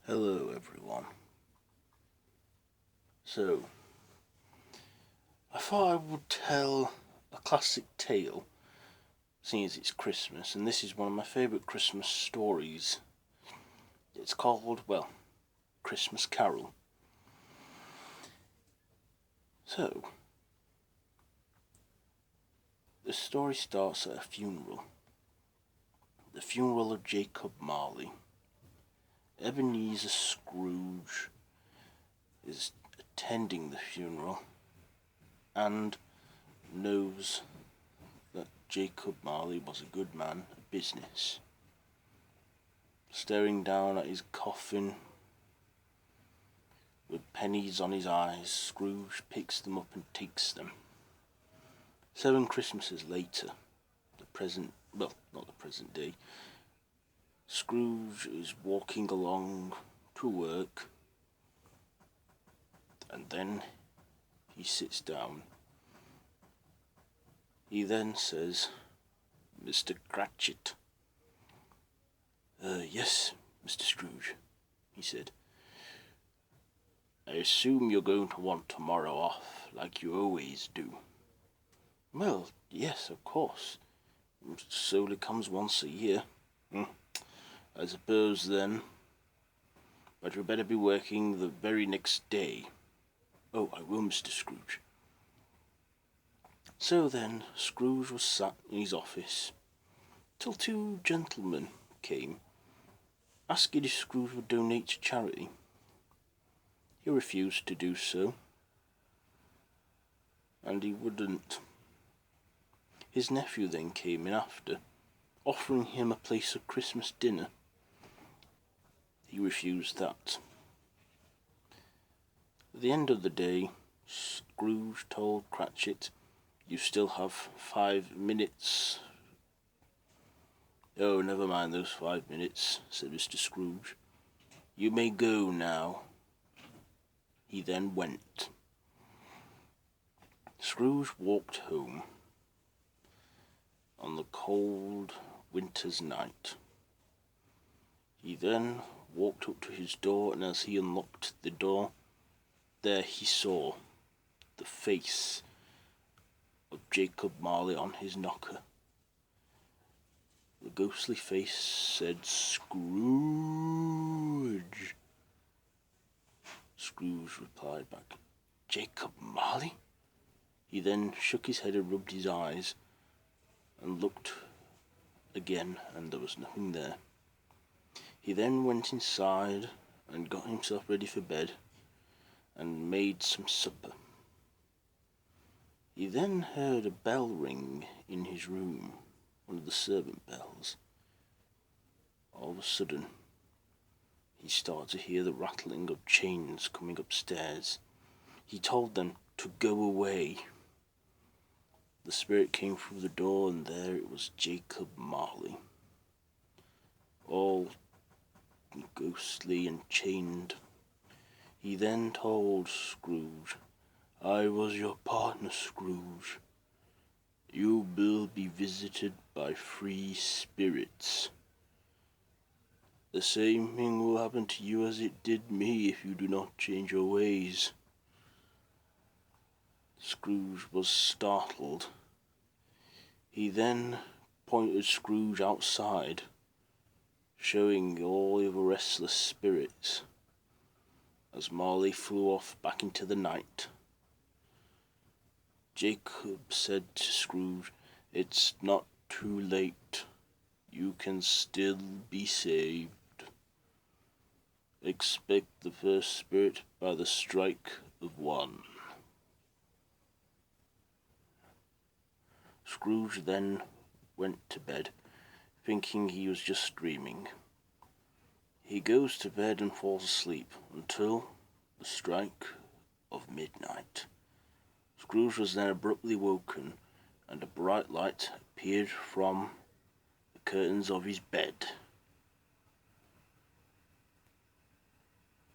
Hello everyone. So, I thought I would tell a classic tale, seeing as it's Christmas, and this is one of my favourite Christmas stories. It's called, Christmas Carol. So, the story starts at a funeral. The funeral of Jacob Marley. Ebenezer Scrooge is attending the funeral and knows that Jacob Marley was a good man of business. Staring down at his coffin with pennies on his eyes, Scrooge picks them up and takes them. 7 Christmases later, not the present day, Scrooge is walking along to work, and then he sits down. He then says, "Mr. Cratchit." Yes, Mr. Scrooge," he said. "I assume you're going to want tomorrow off, like you always do." "Well, yes, of course. It only comes once a year." "I suppose, then. But you better be working the very next day." "Oh, I will, Mr. Scrooge." So then, Scrooge was sat in his office till 2 gentlemen came, asking if Scrooge would donate to charity. He refused to do so, and he wouldn't. His nephew then came in after, offering him a place of Christmas dinner. He refused that. At the end of the day, Scrooge told Cratchit, "You still have 5 minutes." "Oh, never mind those 5 minutes," said Mr. Scrooge. "You may go now." He then went. Scrooge walked home on the cold winter's night. He then walked up to his door, and as he unlocked the door, there he saw the face of Jacob Marley on his knocker. The ghostly face said, "Scrooge." Scrooge replied back, "Jacob Marley?" He then shook his head and rubbed his eyes and looked again, and there was nothing there. He then went inside and got himself ready for bed and made some supper. He then heard a bell ring in his room, one of the servant bells. All of a sudden, he started to hear the rattling of chains coming upstairs. He told them to go away. The spirit came through the door, and there it was Jacob Marley, all ghostly and chained. He then told Scrooge, "I was your partner, Scrooge. You will be visited by 3 spirits. The same thing will happen to you as it did me if you do not change your ways." Scrooge was startled. He then pointed Scrooge outside, showing all the restless spirits, as Marley flew off back into the night. Jacob said to Scrooge, "It's not too late. You can still be saved. Expect the first spirit by the strike of 1. Scrooge then went to bed, thinking he was just dreaming. He goes to bed and falls asleep until the strike of midnight. Scrooge was then abruptly woken, and a bright light appeared from the curtains of his bed.